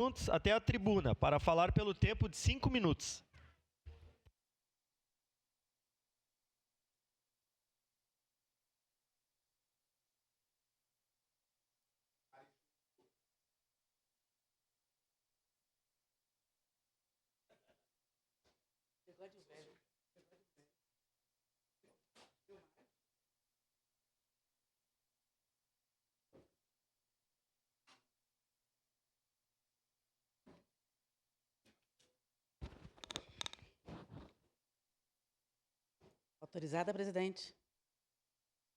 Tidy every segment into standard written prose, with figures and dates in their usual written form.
Juntos até a tribuna para falar pelo tempo de 5 minutos. Autorizada, presidente?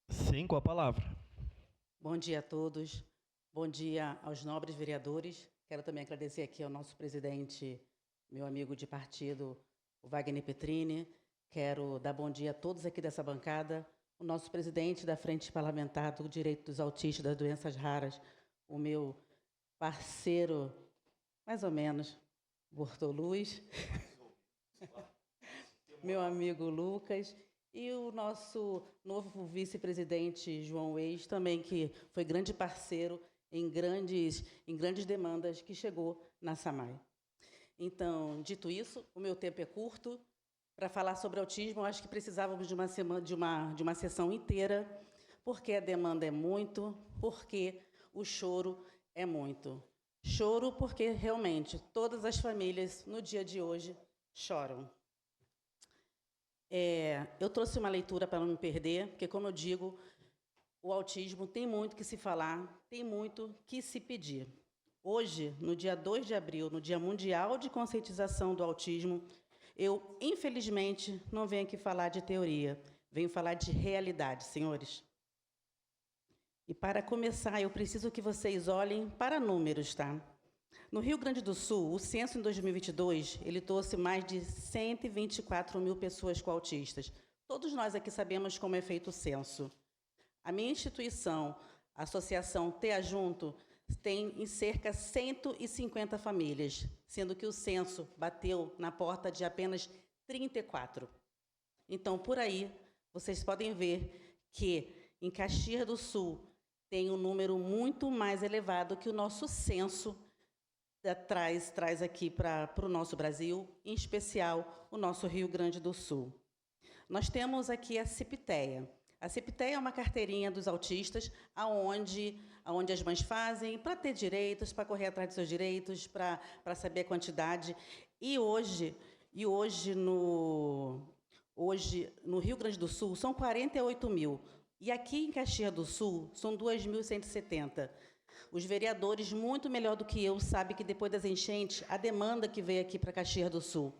Sim, com a palavra. Bom dia a todos. Bom dia aos nobres vereadores. Quero também agradecer aqui ao nosso presidente, meu amigo de partido, o Wagner Petrini. Quero dar bom dia a todos aqui dessa bancada. O nosso presidente da Frente Parlamentar do Direito dos Autistas das Doenças Raras, o meu parceiro, mais ou menos, Bortoluz. Meu amigo Lucas. E o nosso novo vice-presidente, João Eis, também, que foi grande parceiro em grandes demandas que chegou na SAMAI. Então, dito isso, o meu tempo é curto. Para falar sobre autismo, eu acho que precisávamos de uma semana, de uma sessão inteira, porque a demanda é muito, porque o choro é muito. Choro porque, realmente, todas as famílias, no dia de hoje, choram. Eu trouxe uma leitura para não me perder, porque, como eu digo, o autismo tem muito que se falar, tem muito que se pedir. Hoje, no dia 2 de abril, no Dia Mundial de Conscientização do Autismo, eu, infelizmente, não venho aqui falar de teoria, venho falar de realidade, senhores. E, para começar, eu preciso que vocês olhem para números, tá? No Rio Grande do Sul, o censo em 2022, ele trouxe mais de 124 mil pessoas com autistas. Todos nós aqui sabemos como é feito o censo. A minha instituição, a Associação TEA Junto, tem em cerca de 150 famílias, sendo que o censo bateu na porta de apenas 34. Então, por aí, vocês podem ver que em Caxias do Sul tem um número muito mais elevado que o nosso censo traz aqui para o nosso Brasil, em especial o nosso Rio Grande do Sul. Nós temos aqui a CIPTEA. A CIPTEA é uma carteirinha dos autistas, aonde as mães fazem para ter direitos, para correr atrás dos seus direitos, para saber a quantidade. E hoje no Rio Grande do Sul são 48 mil. E aqui em Caxias do Sul são 2.170. Os vereadores, muito melhor do que eu, sabem que depois das enchentes, a demanda que veio aqui para Caxias do Sul.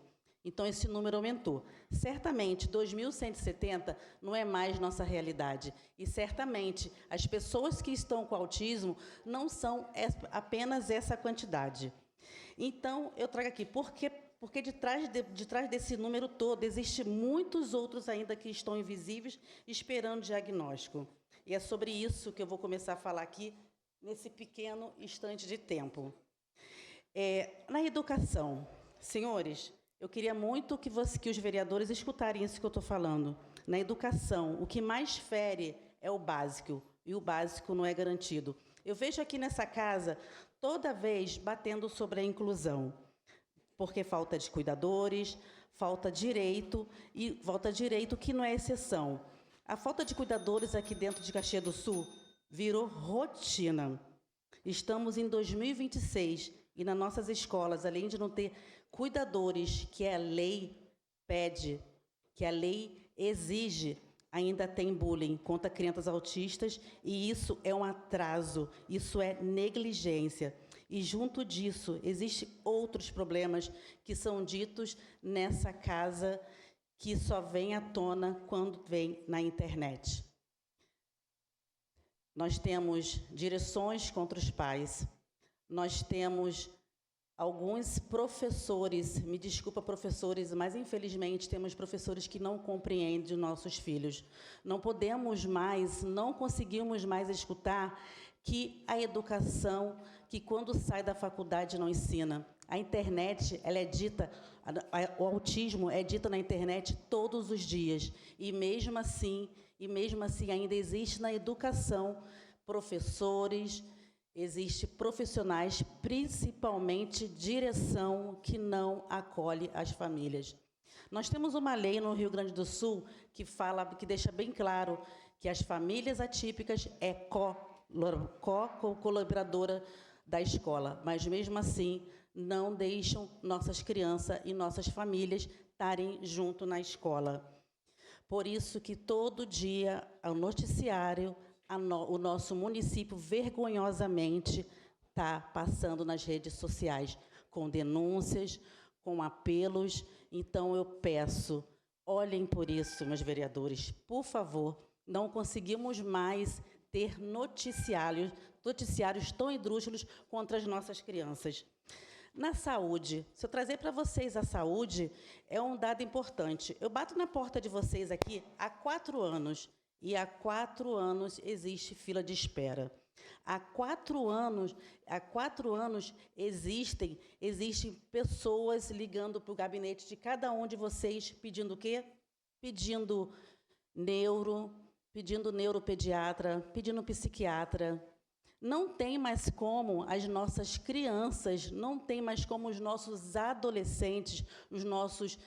Então, esse número aumentou. Certamente, 2.170 não é mais nossa realidade. E, certamente, as pessoas que estão com autismo não são apenas essa quantidade. Então, eu trago aqui, porque de trás desse número todo, existem muitos outros ainda que estão invisíveis, esperando diagnóstico. E é sobre isso que eu vou começar a falar aqui, nesse pequeno instante de tempo. Na educação, senhores, eu queria muito que os vereadores escutarem isso que eu estou falando. Na educação, o que mais fere é o básico, e o básico não é garantido. Eu vejo aqui nessa casa, toda vez batendo sobre a inclusão, porque falta de cuidadores, falta direito, e falta direito que não é exceção. A falta de cuidadores aqui dentro de Caxias do Sul virou rotina. Estamos em 2026 e nas nossas escolas, além de não ter cuidadores, que a lei pede, que a lei exige, ainda tem bullying contra crianças autistas, e isso é um atraso, isso é negligência. E, junto disso, existem outros problemas que são ditos nessa casa, que só vem à tona quando vem na internet. Nós temos direções contra os pais, nós temos alguns professores, me desculpa, professores, mas, infelizmente, temos professores que não compreendem os nossos filhos. Não podemos mais, não conseguimos mais escutar que a educação, que quando sai da faculdade não ensina. A internet, ela é dita, o autismo é dito na internet todos os dias. E mesmo assim ainda existe na educação professores Existem profissionais, principalmente direção, que não acolhe as famílias. Nós temos uma lei no Rio Grande do Sul que fala, que deixa bem claro que as famílias atípicas é colaboradora da escola, mas mesmo assim não deixam nossas crianças e nossas famílias estarem junto na escola. Por isso que todo dia o noticiário, o nosso município vergonhosamente está passando nas redes sociais com denúncias, com apelos. Então eu peço, olhem por isso, meus vereadores, por favor. Não conseguimos mais ter noticiários tão esdrúxulos contra as nossas crianças. Na saúde, se eu trazer para vocês a saúde, é um dado importante. Eu bato na porta de vocês aqui há 4 anos, e há 4 anos existe fila de espera. Há 4 anos existem pessoas ligando para o gabinete de cada um de vocês, pedindo o quê? Pedindo neuropediatra, pedindo psiquiatra. Não tem mais como as nossas crianças, não tem mais como os nossos adolescentes, os nossos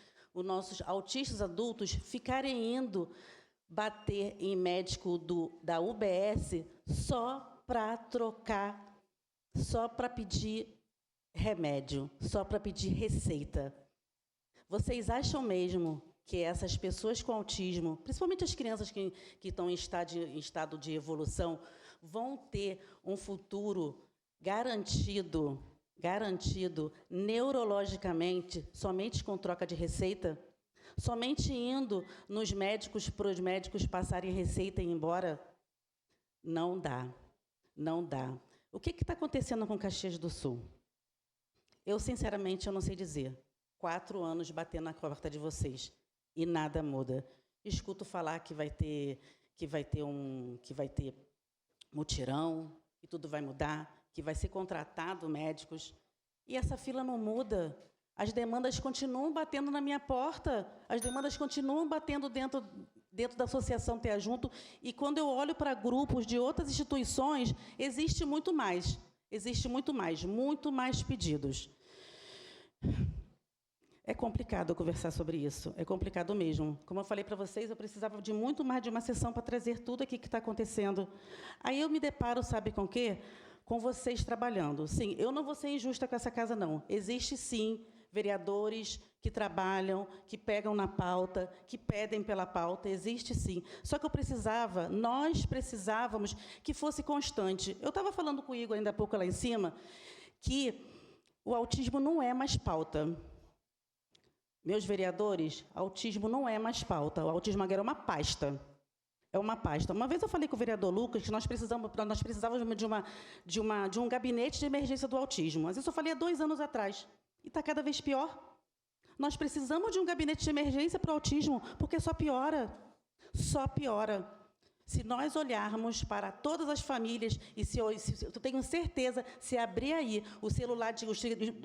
autistas adultos ficarem indo bater em médico da UBS só para trocar, só para pedir remédio, só para pedir receita. Vocês acham mesmo que essas pessoas com autismo, principalmente as crianças que estão em estado de evolução, vão ter um futuro garantido neurologicamente, somente com troca de receita? Somente indo nos médicos, para os médicos passarem receita e ir embora? Não dá, não dá. O que está acontecendo com Caxias do Sul? Eu, sinceramente, eu não sei dizer. 4 anos batendo na porta de vocês e nada muda. Escuto falar que vai ter mutirão, que tudo vai mudar, que vai ser contratado médicos. E essa fila não muda. As demandas continuam batendo na minha porta, as demandas continuam batendo dentro da Associação TEA Junto, e quando eu olho para grupos de outras instituições, existe muito mais pedidos. É complicado conversar sobre isso, é complicado mesmo. Como eu falei para vocês, eu precisava de muito mais de uma sessão para trazer tudo aqui que está acontecendo. Aí eu me deparo, sabe com o quê? Com vocês trabalhando. Sim, eu não vou ser injusta com essa casa, não. Existe, sim, vereadores que trabalham, que pegam na pauta, que pedem pela pauta, existe sim. Só que nós precisávamos que fosse constante. Eu estava falando com o Igor ainda há pouco lá em cima, que o autismo não é mais pauta. Meus vereadores, autismo não é mais pauta, o autismo agora é uma pasta. É uma pasta. Uma vez eu falei com o vereador Lucas que nós precisávamos de um gabinete de emergência do autismo. Mas isso eu falei há 2 anos atrás. E está cada vez pior. Nós precisamos de um gabinete de emergência para o autismo, porque só piora. Só piora. Se nós olharmos para todas as famílias, e eu tenho certeza, se abrir aí o celular,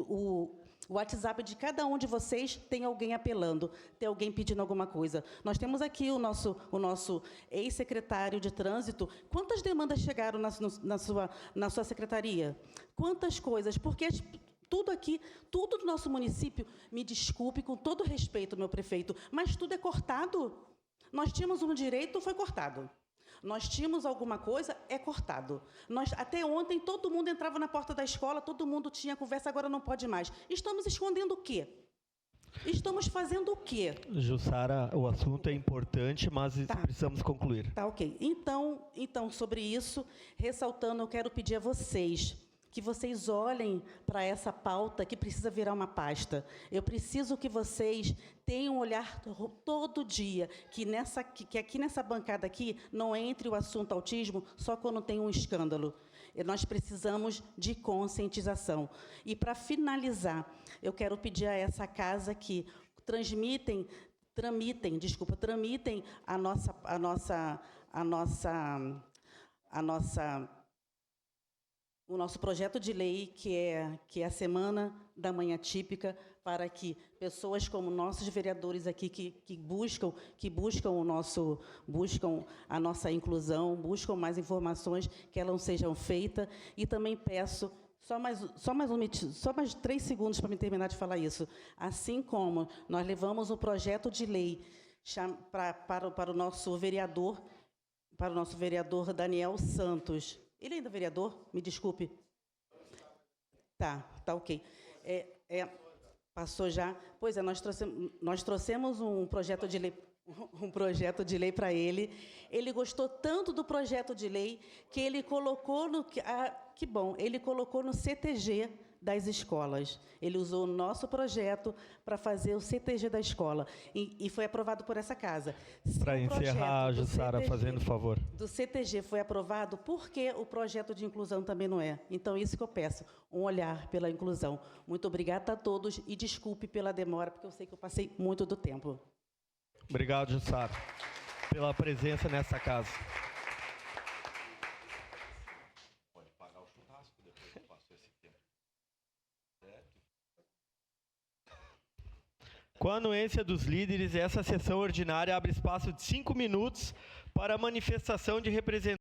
o WhatsApp de cada um de vocês, tem alguém apelando, tem alguém pedindo alguma coisa. Nós temos aqui o nosso ex-secretário de Trânsito. Quantas demandas chegaram na sua secretaria? Quantas coisas? Porque tudo do nosso município, me desculpe, com todo respeito, meu prefeito, mas tudo é cortado. Nós tínhamos um direito, foi cortado. Nós tínhamos alguma coisa, é cortado. Até ontem, todo mundo entrava na porta da escola, todo mundo tinha conversa, agora não pode mais. Estamos escondendo o quê? Estamos fazendo o quê? Jussara, o assunto é importante, mas precisamos concluir. Tá, ok. Então, sobre isso, ressaltando, eu quero pedir a vocês que vocês olhem para essa pauta que precisa virar uma pasta. Eu preciso que vocês tenham um olhar todo dia, que aqui nessa bancada aqui não entre o assunto autismo só quando tem um escândalo. E nós precisamos de conscientização. E, para finalizar, eu quero pedir a essa casa que tramitem o nosso projeto de lei, que é a Semana da Manhã Típica, para que pessoas como nossos vereadores aqui, que buscam a nossa inclusão, buscam mais informações, que elas sejam feitas. E também peço, só mais 3 segundos para me terminar de falar isso. Assim como nós levamos um projeto de lei para o nosso vereador Daniel Santos. Ele ainda é vereador? Me desculpe. Tá ok. Passou já? Pois é, nós trouxemos um projeto de lei para ele. Ele gostou tanto do projeto de lei que ele colocou ele colocou no CTG das escolas. Ele usou o nosso projeto para fazer o CTG da escola e foi aprovado por essa casa. Para encerrar, Jussara, fazendo favor. Do CTG foi aprovado, por que o projeto de inclusão também não é? Então, isso que eu peço, um olhar pela inclusão. Muito obrigada a todos e desculpe pela demora, porque eu sei que eu passei muito do tempo. Obrigado, Jussara, pela presença nessa casa. Pode pagar o churrasco depois que passou esse tempo. Com a anuência dos líderes, essa sessão ordinária abre espaço de 5 minutos para a manifestação de representantes